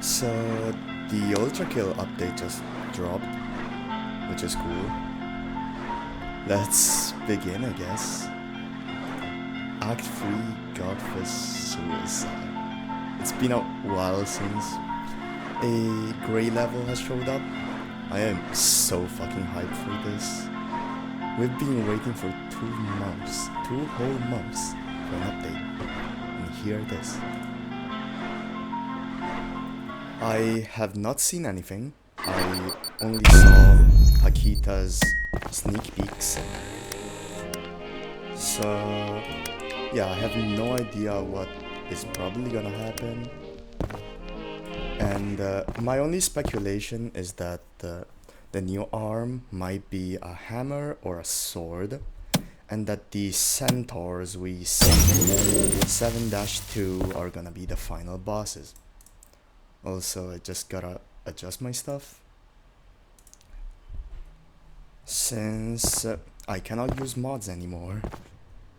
So the ULTRAKILL update just dropped, which is cool. Let's begin, I guess. Act 3, Godfist Suicide. It's been a while since a grey level has showed up. I am so fucking hyped for this. We've been waiting for 2 months, 2 whole months for an update. And here it is. I have not seen anything. I only saw Akita's sneak peeks. So yeah, I have no idea what is probably gonna happen. And my only speculation is that the new arm might be a hammer or a sword, and that the centaurs we see in 7-2 are gonna be the final bosses. Also, I just gotta adjust my stuff, since I cannot use mods anymore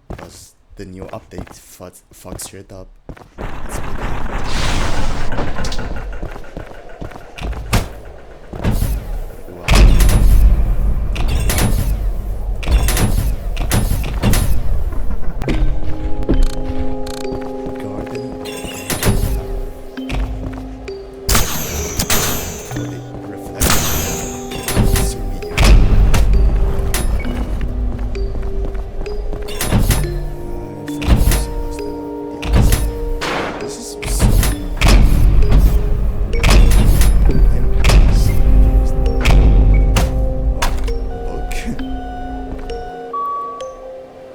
because the new update fucks shit up. Let's begin.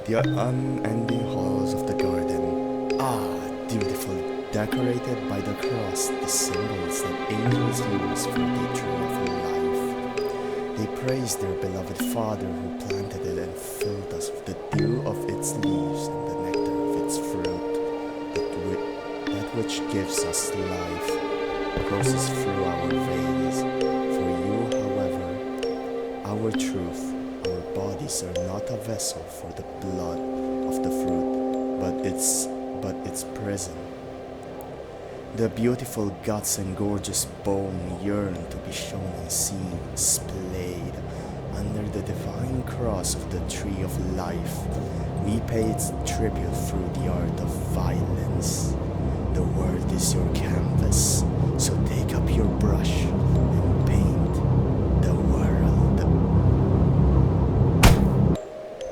The unending halls of the garden. Beautiful, decorated by the cross, the symbols that angels use for the tree of life. They praise their beloved Father who planted it and filled us with the dew of its leaves and the nectar of its fruit. That which gives us life courses through our veins. For you, however, our truth, our bodies are not a vessel for the blood of the fruit, but its prison. The beautiful guts and gorgeous bone yearn to be shown and seen, splayed under the divine cross of the tree of life. We pay its tribute through the art of violence. The world is your canvas, so take up your brush and paint the world.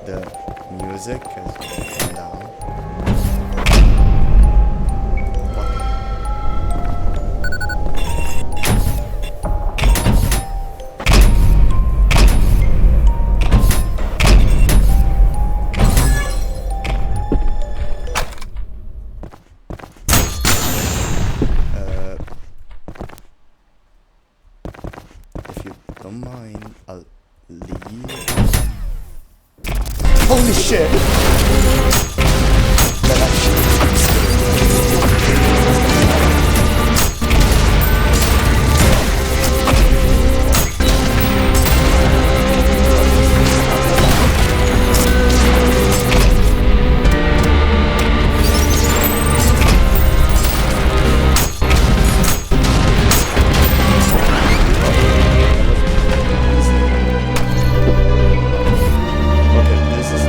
The music has gone down. If you don't mind, I'll leave. Holy shit! Okay, this is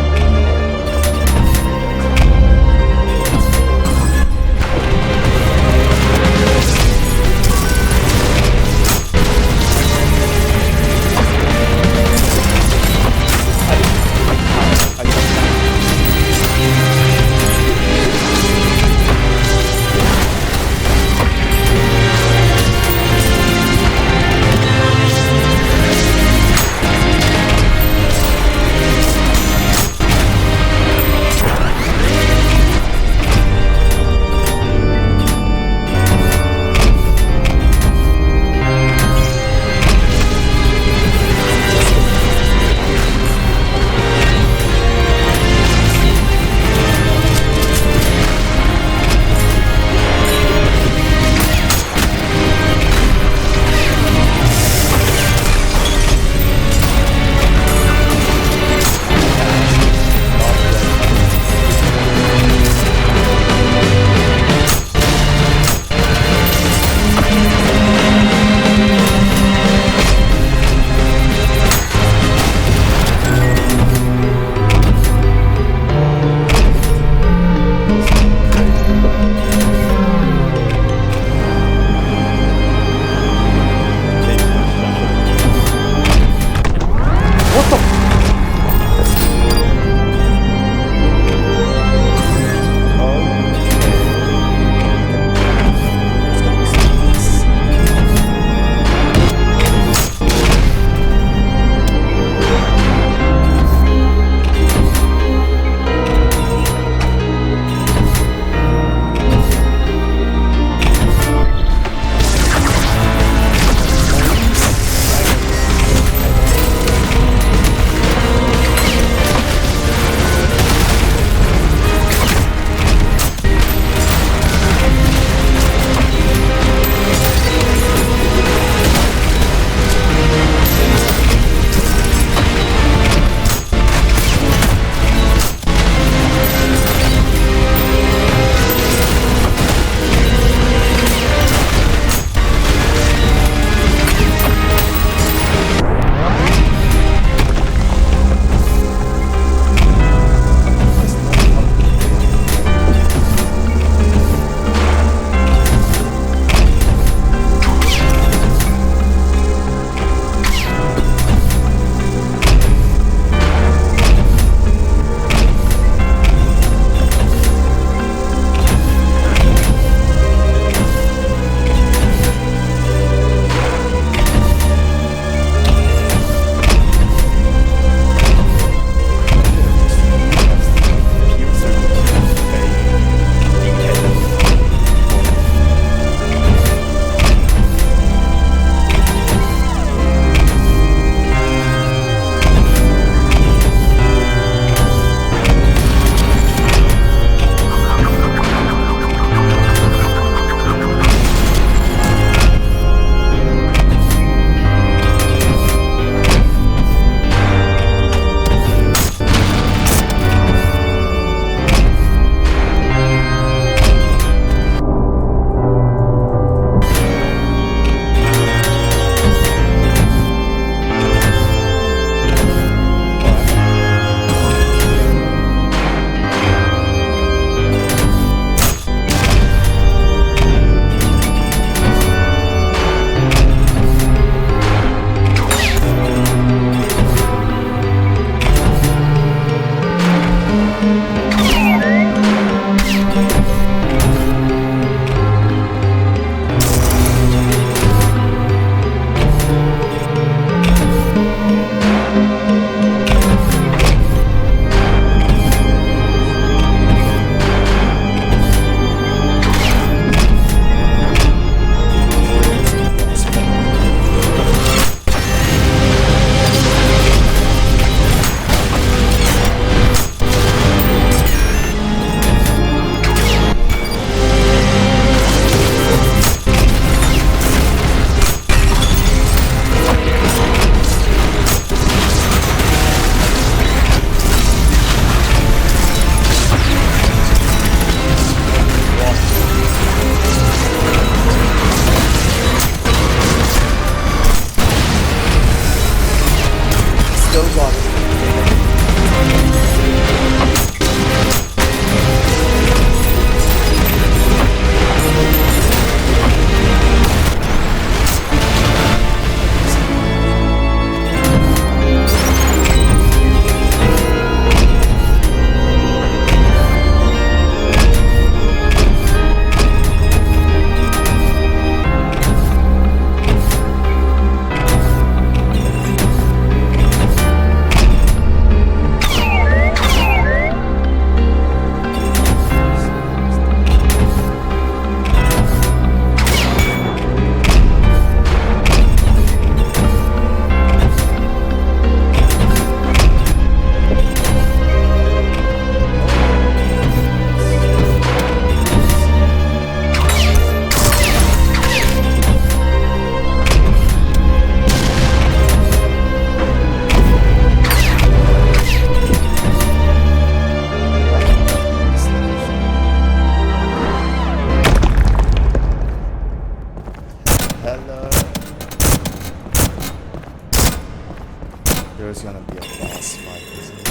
there's gonna be a boss fight, isn't it?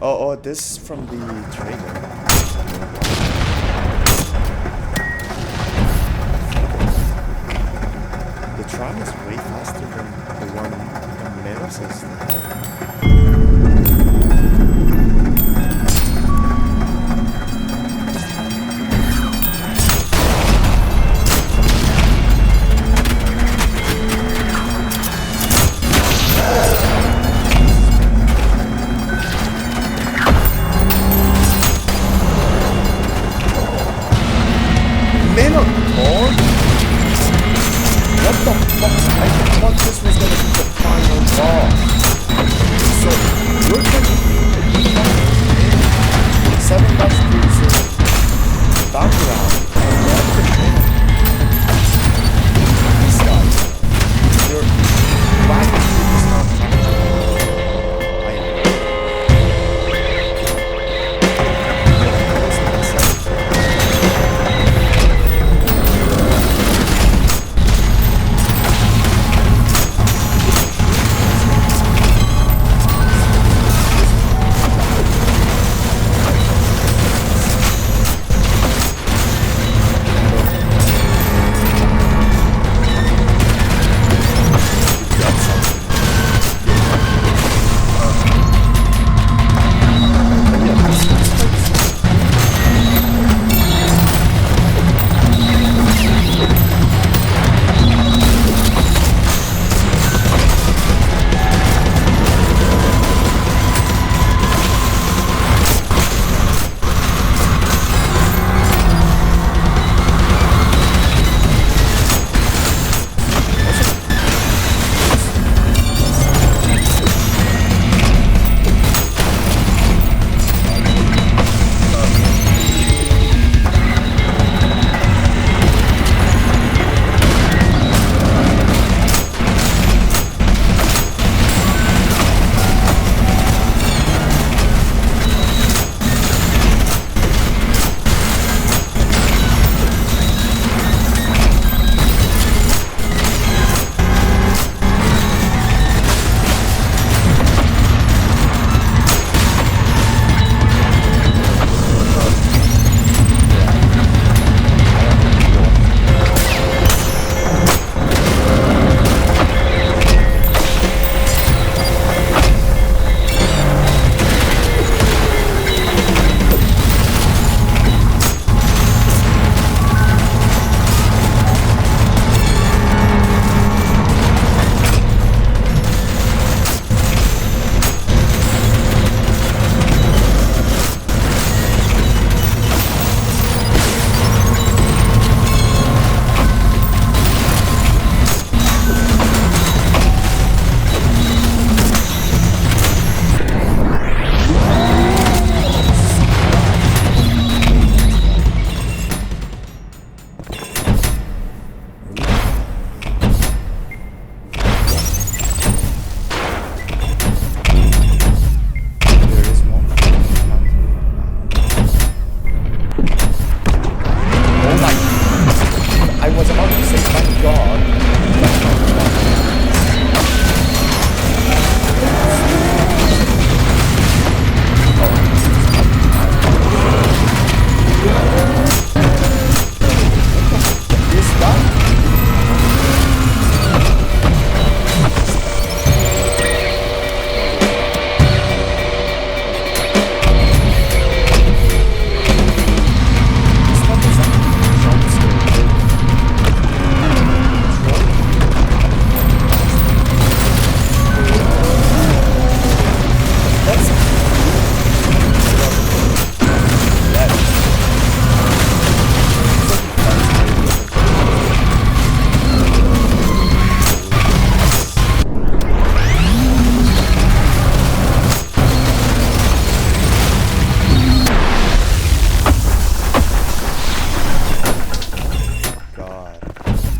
Oh, this is from the trailer. The tram is way faster than the one that Meros is.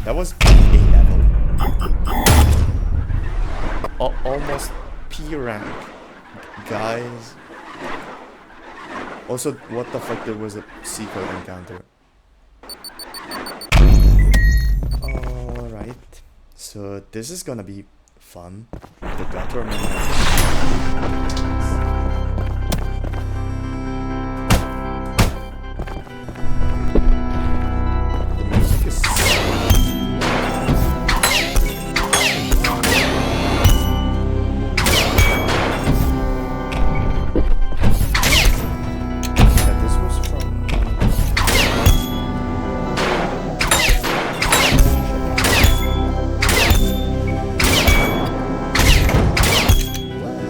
That was A level. Almost P rank. Guys. Also, what the fuck, there was a secret encounter. So this is gonna be fun. The daughter the music is this was from what?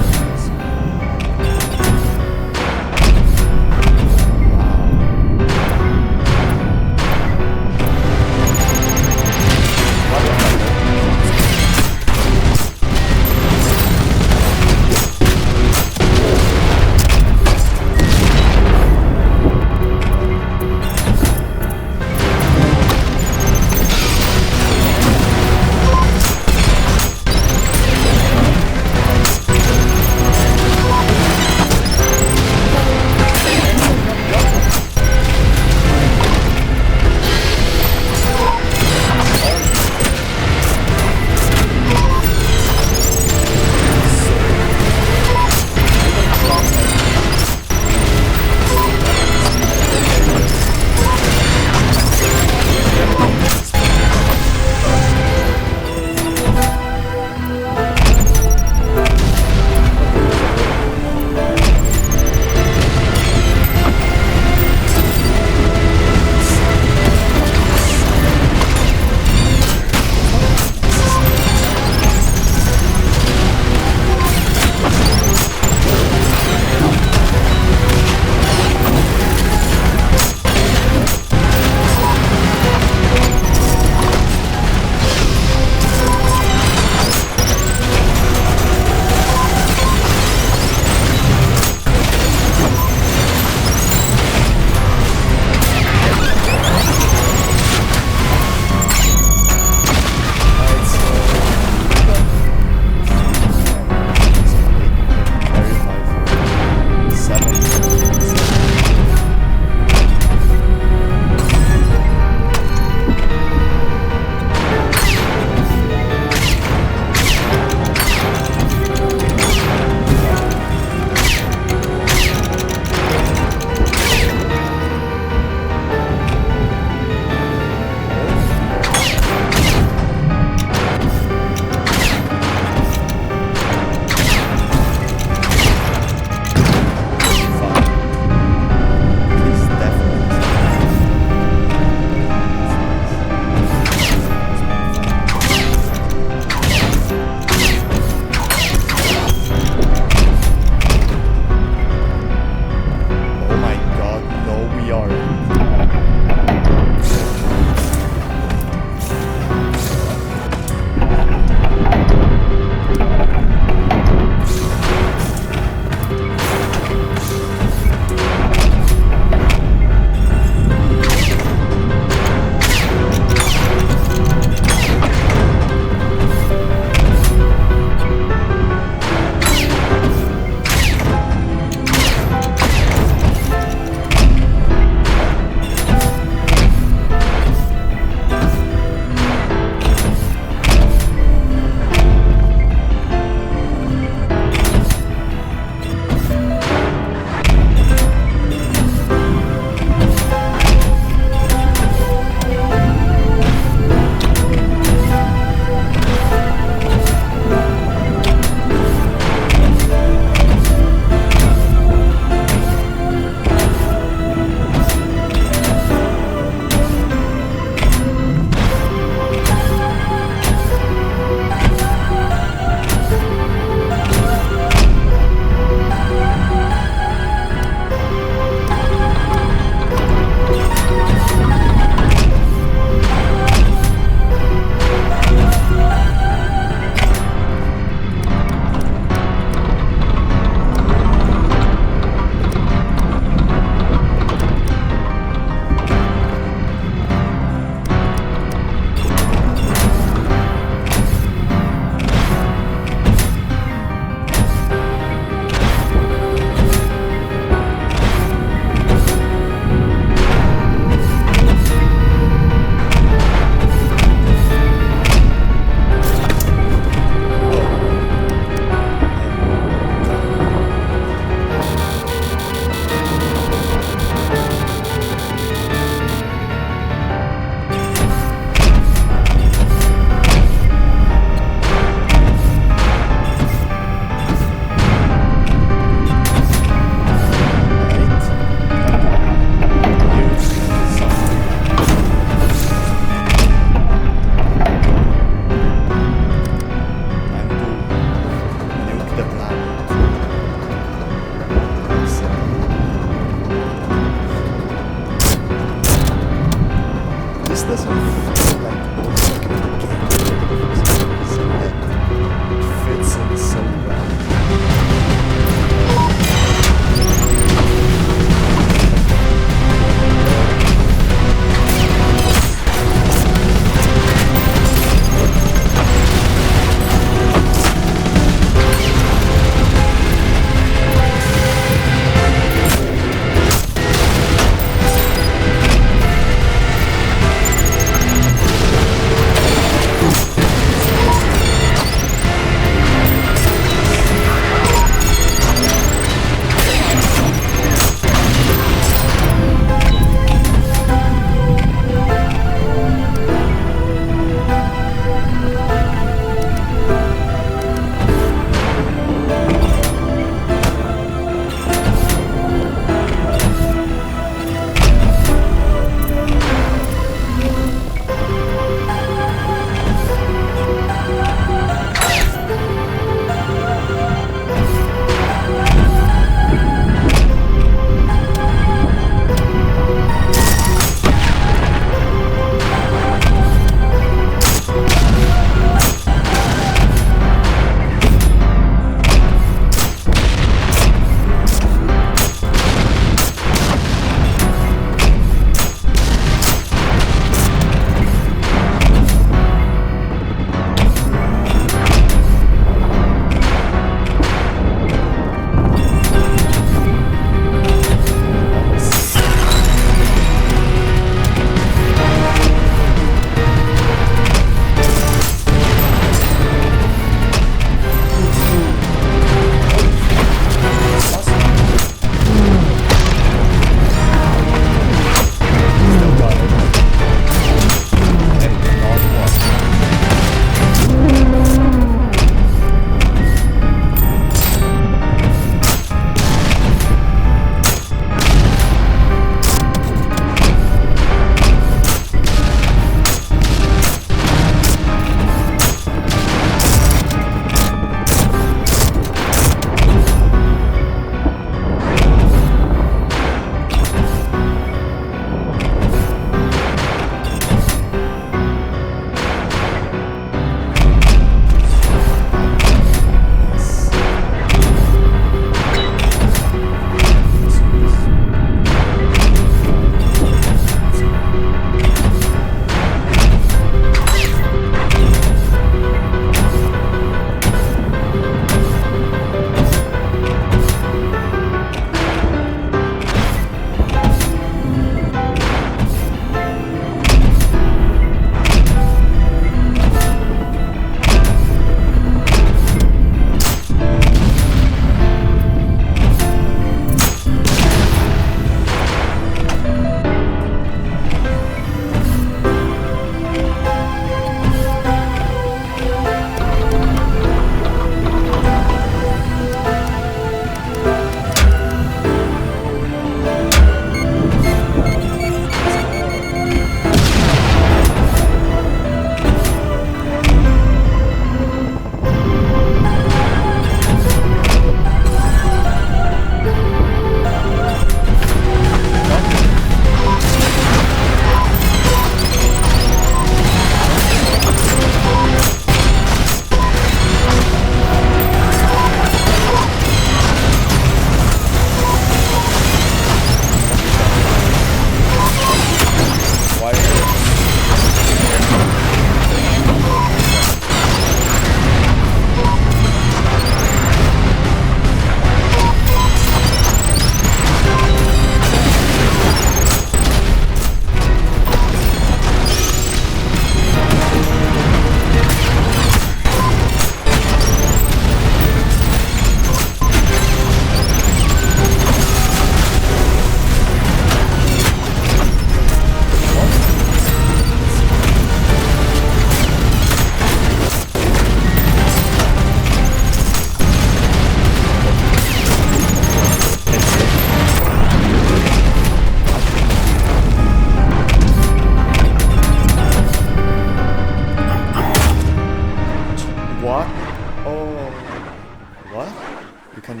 You can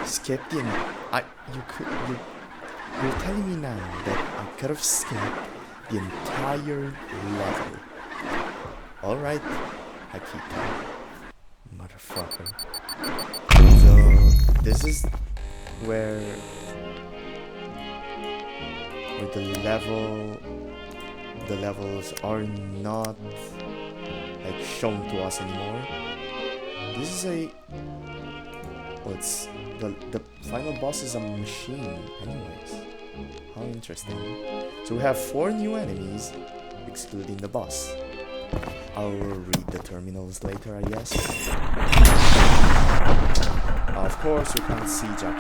skip the... You're telling me now that I could have skipped the entire level. Alright, I keep that. Motherfucker. So, this is where the levels are not like shown to us anymore. This is a... the final boss is a machine anyways. How interesting. So we have 4 new enemies, excluding the boss. I'll read the terminals later, I guess. Of course we can't see Jack.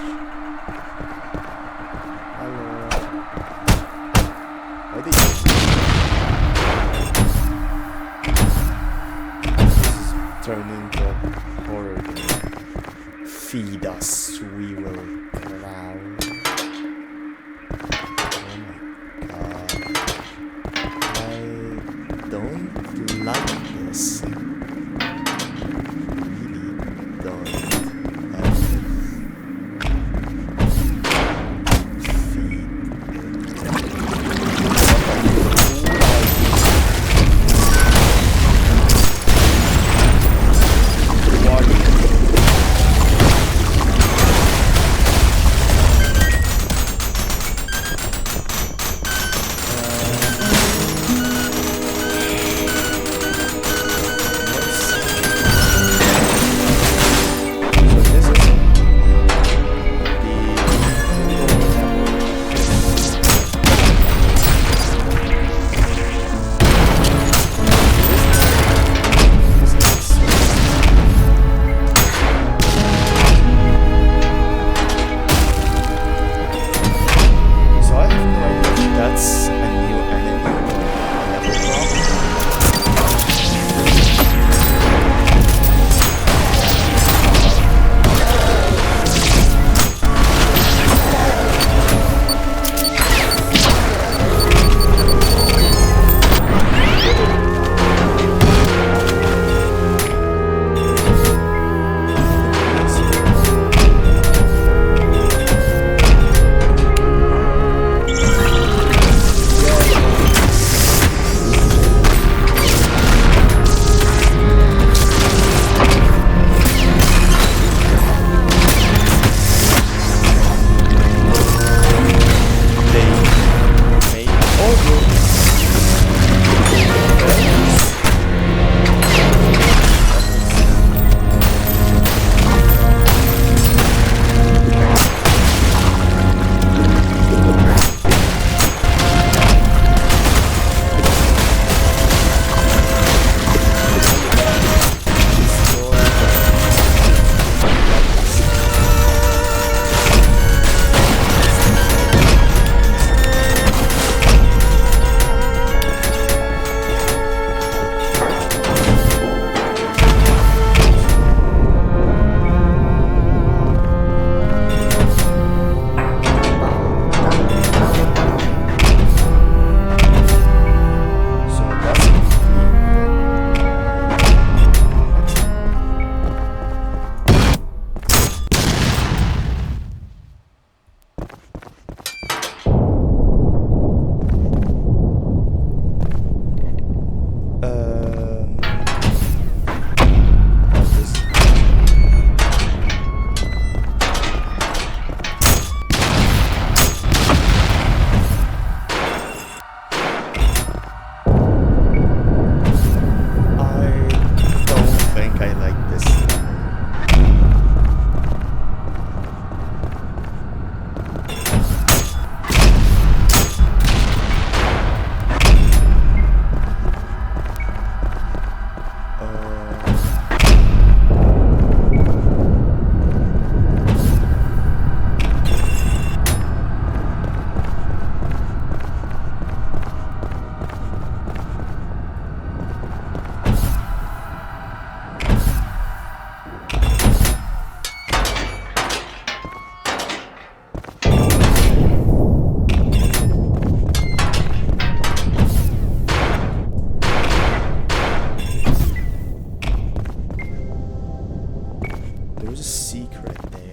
Hello. Why did you... This is turning into a horror game. Feed us, we will allow. Oh my god. I don't like this. Really don't like it. secret there.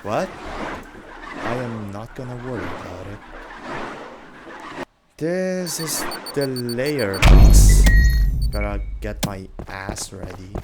What? I am not gonna worry about it. This is the layer box. Gotta get my ass ready.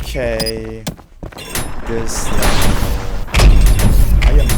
Okay, this level, I am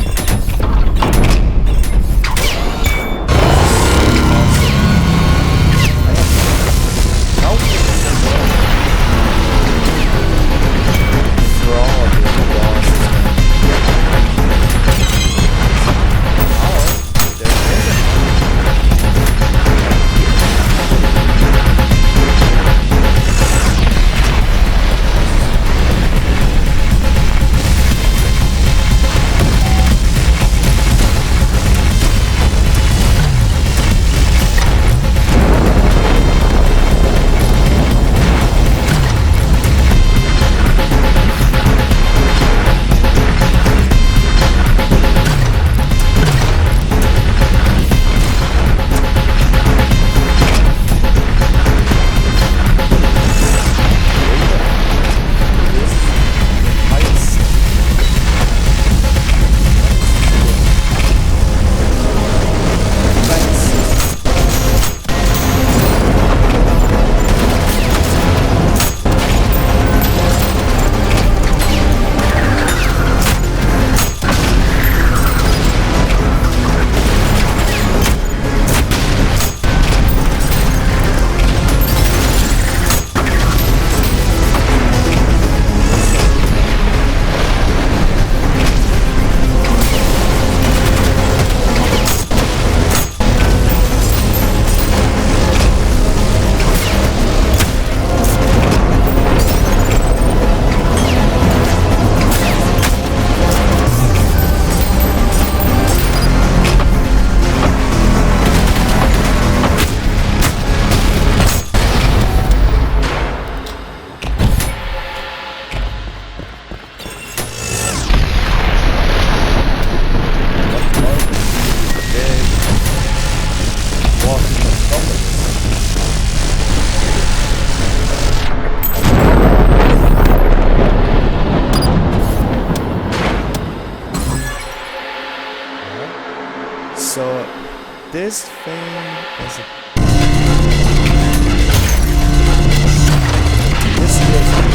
His fame as a this year's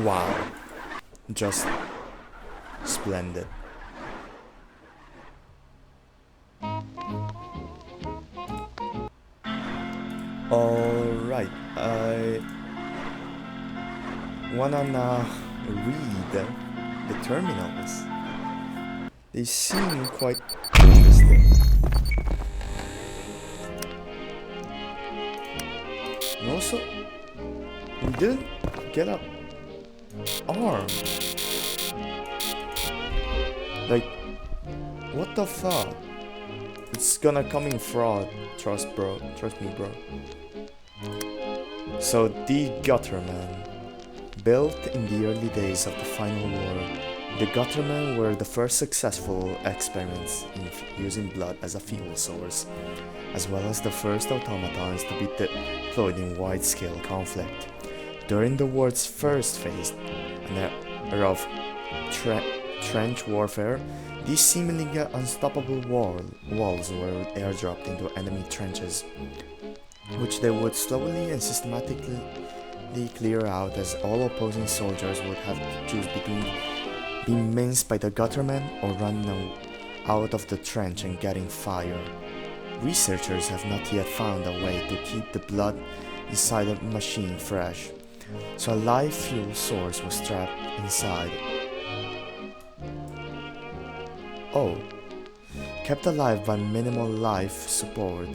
Wow. Just splendid. Alright, I wanna now read the terminals. They seem quite interesting. And also, we didn't get a arm. Like, what the fuck? It's gonna come in fraud. Trust me, bro. So, the Guttermen. Built in the early days of the Final War, the Guttermen were the first successful experiments in using blood as a fuel source, as well as the first automatons to be deployed in wide-scale conflict. During the war's first phase, an era of trench warfare, these seemingly unstoppable walls were airdropped into enemy trenches, which they would slowly and systematically clear out, as all opposing soldiers would have to choose between being minced by the Guttermen or running out of the trench and getting fire. Researchers have not yet found a way to keep the blood inside the machine fresh, so a live fuel source was trapped inside. Oh, kept alive by minimal life support.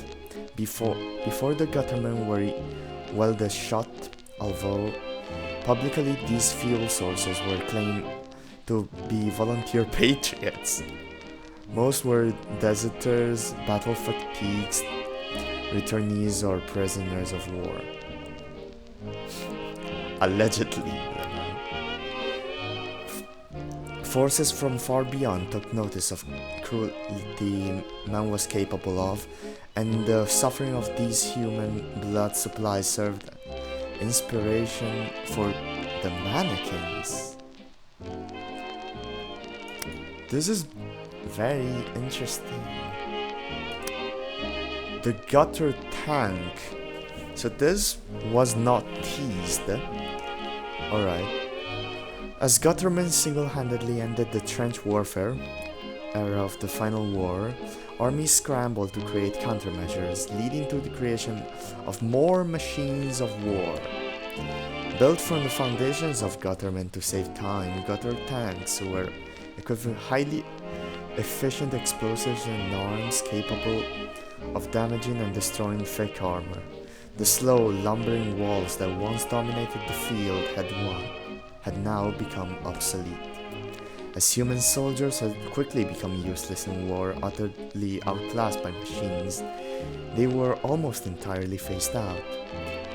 Before the Guttermen were welded shut, although publicly these fuel sources were claimed to be volunteer patriots. Most were deserters, battle fatigued returnees, or prisoners of war. Allegedly. Forces from far beyond took notice of cruelty man was capable of, and the suffering of these human blood supplies served inspiration for the mannequins. This is very interesting. The gutter tank. So this was not teased. Alright. As Guttermen single-handedly ended the trench warfare era of the Final War, armies scrambled to create countermeasures, leading to the creation of more machines of war. Built from the foundations of Guttermen to save time, gutter tanks were equipped with highly efficient explosives and arms capable of damaging and destroying thick armor. The slow, lumbering walls that once dominated the field had now become obsolete. As human soldiers had quickly become useless in war, utterly outclassed by machines, they were almost entirely phased out.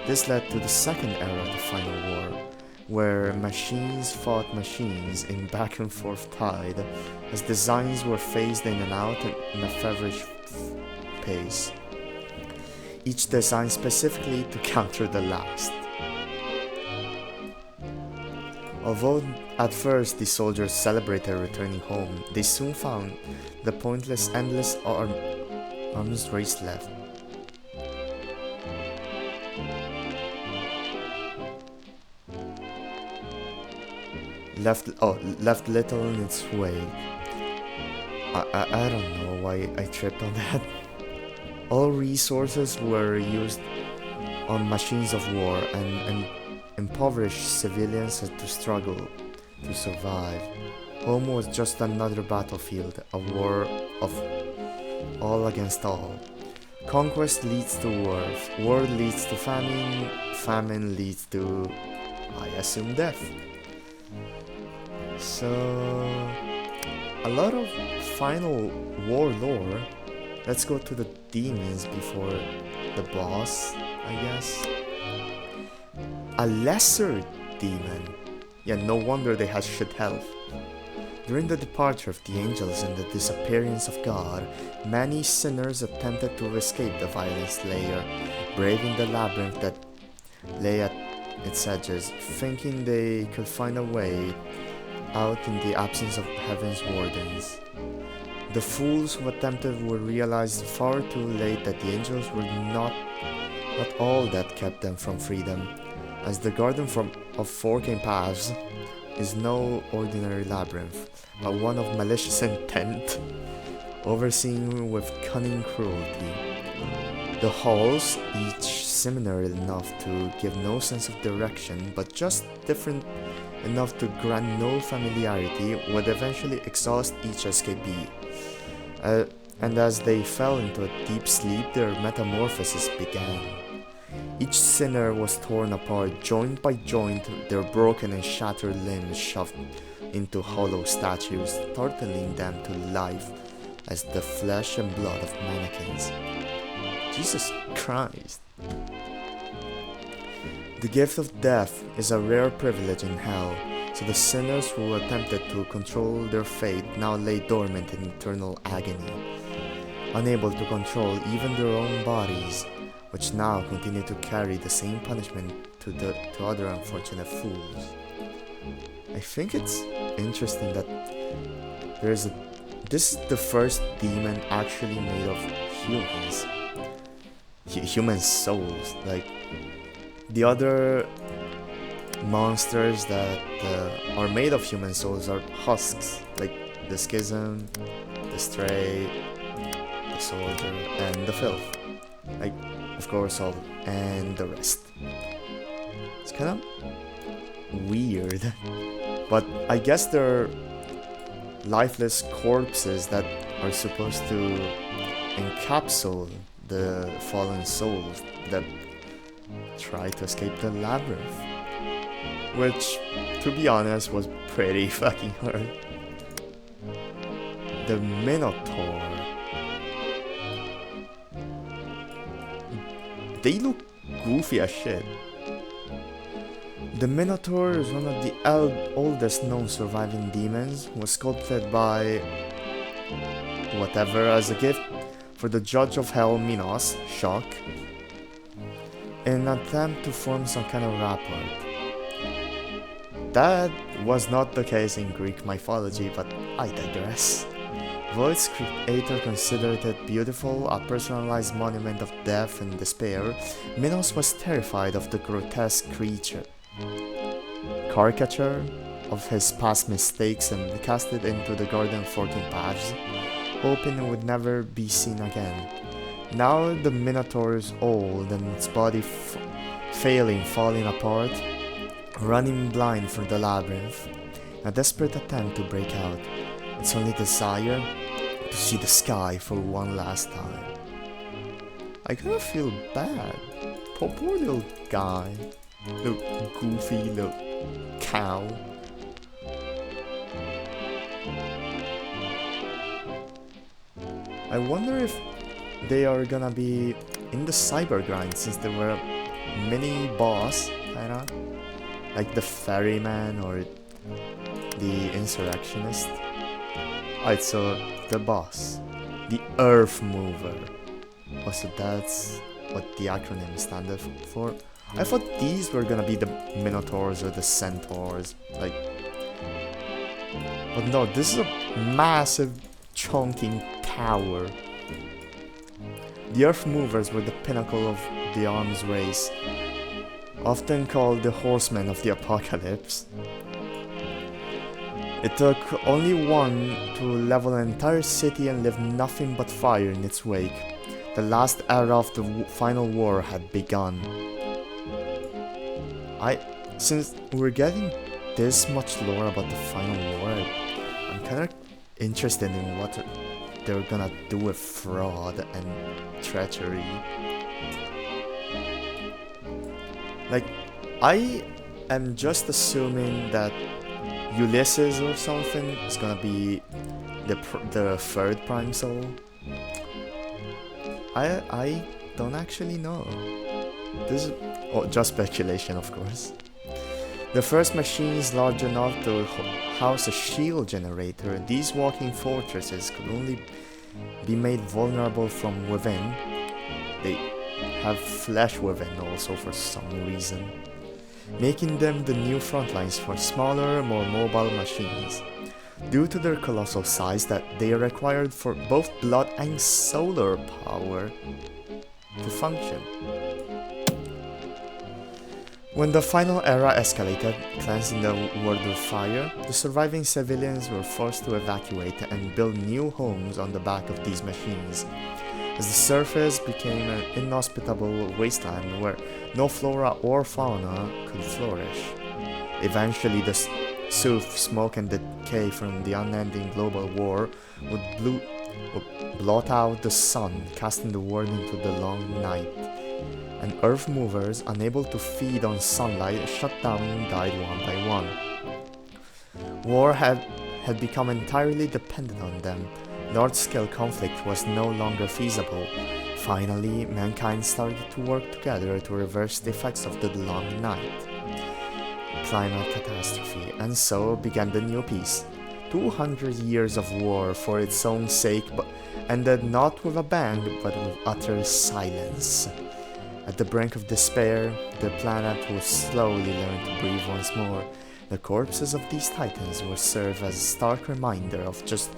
This led to the second era of the Final War, where machines fought machines in back and forth tide, as designs were phased in and out in a feverish pace, each design specifically to counter the last. Although at first the soldiers celebrated returning home, they soon found the pointless, endless arms race left. Left little in its wake. I don't know why I tripped on that. All resources were used on machines of war, and impoverished civilians had to struggle to survive. Home was just another battlefield, a war of all against all. Conquest leads to war leads to famine leads to, I assume, death. So, a lot of Final War lore. Let's go to the demons before the boss, I guess. A lesser demon. Yeah, no wonder they had shit health. During the departure of the angels and the disappearance of God, many sinners attempted to escape the violence layer, braving the labyrinth that lay at its edges, thinking they could find a way out in the absence of heaven's wardens. The fools who attempted would realize far too late that the angels were not all that kept them from freedom, as the garden of forking paths is no ordinary labyrinth, but one of malicious intent, overseen with cunning cruelty. The halls, each similar enough to give no sense of direction, but just different enough to grant no familiarity, would eventually exhaust each escapee. And as they fell into a deep sleep, their metamorphosis began. Each sinner was torn apart, joint by joint, their broken and shattered limbs shoved into hollow statues, startling them to life as the flesh and blood of mannequins. Jesus Christ. The gift of death is a rare privilege in hell, so the sinners who attempted to control their fate now lay dormant in eternal agony, unable to control even their own bodies, which now continue to carry the same punishment to other unfortunate fools. I think it's interesting that this is the first demon actually made of humans. Human souls. Like, the other monsters that are made of human souls are husks, like the Schism, the Stray, the Soldier, and the Filth. Like, of course, all and the rest. It's kind of weird, but I guess they're lifeless corpses that are supposed to encapsulate the fallen souls that try to escape the labyrinth, which, to be honest, was pretty fucking hard. The Minotaur. They look goofy as shit. The Minotaur is one of the oldest known surviving demons, was sculpted by whatever as a gift for the Judge of Hell Minos, Shock, in an attempt to form some kind of rapport. That was not the case in Greek mythology, but I digress. Void's creator considered it beautiful, a personalized monument of death and despair. Minos was terrified of the grotesque creature, caricature of his past mistakes, and cast it into the garden of forking paths, hoping it would never be seen again. Now the Minotaur is old and its body falling apart, running blind through the labyrinth, a desperate attempt to break out. Its only desire to see the sky for one last time. I kinda feel bad. Poor little guy. Little goofy little cow. I wonder if they are gonna be in the cyber grind, since they were a mini boss, kinda like the ferryman or the insurrectionist. Alright, so the boss, the Earth Mover. Also, that's what the acronym stands for. I thought these were gonna be the Minotaurs or the Centaurs, like. But no, this is a massive, chunking tower. The Earth Movers were the pinnacle of the arms race, often called the Horsemen of the Apocalypse. It took only one to level an entire city and leave nothing but fire in its wake. The last era of the final war had begun. Since we're getting this much lore about the final war, I'm kinda interested in what they're gonna do with fraud and treachery. Like, I am just assuming that Ulysses or something is gonna be the third Prime Soul. I don't actually know. This is just speculation, of course. The first machines large enough to house a shield generator. These walking fortresses could only be made vulnerable from within. They have flesh within also for some reason, making them the new frontlines for smaller, more mobile machines. Due to their colossal size, that they are required for both blood and solar power to function. When the final era escalated, cleansing the world with fire, the surviving civilians were forced to evacuate and build new homes on the back of these machines, as the surface became an inhospitable wasteland where no flora or fauna could flourish. Eventually, the soot, smoke and decay from the unending global war would blot out the sun, casting the world into the long night, and earth movers, unable to feed on sunlight, shut down and died one by one. War had become entirely dependent on them. Large-scale conflict was no longer feasible. Finally, mankind started to work together to reverse the effects of the long night, climate catastrophe, and so began the new peace. 200 years of war for its own sake, but ended not with a bang, but with utter silence. At the brink of despair, the planet would slowly learn to breathe once more. The corpses of these titans would serve as a stark reminder of just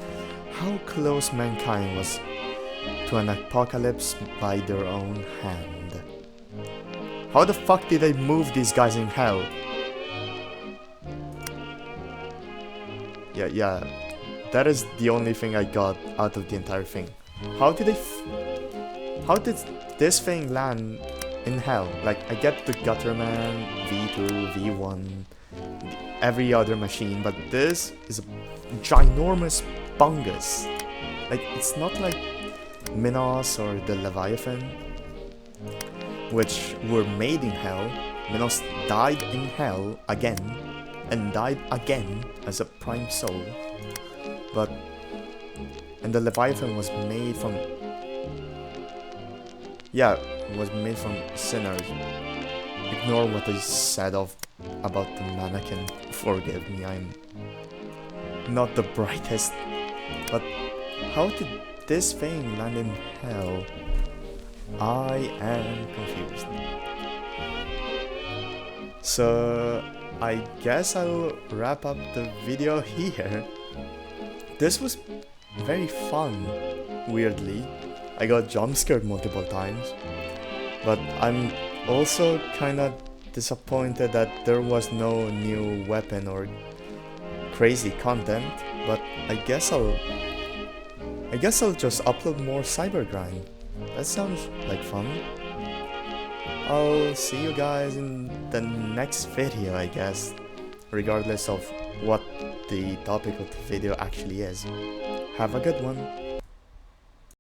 how close mankind was to an apocalypse by their own hand. How the fuck did they move these guys in hell? Yeah, that is the only thing I got out of the entire thing. How did this thing land in hell? Like, I get the Gutterman, V2, V1, every other machine, but this is a ginormous bungus. Like, it's not like Minos or the Leviathan, which were made in hell. Minos died in hell again, and died again as a prime soul. And the Leviathan was made from... Yeah, it was made from sinners. Ignore what I said about the mannequin. Forgive me, I'm not the brightest. But how did this thing land in hell? I am confused. So I guess I'll wrap up the video here. This was very fun, weirdly. I got jump scared multiple times, but I'm also kinda disappointed that there was no new weapon or crazy content, but I guess I'll just upload more Cybergrind. That sounds like fun. I'll see you guys in the next video, I guess, regardless of what the topic of the video actually is. Have a good one.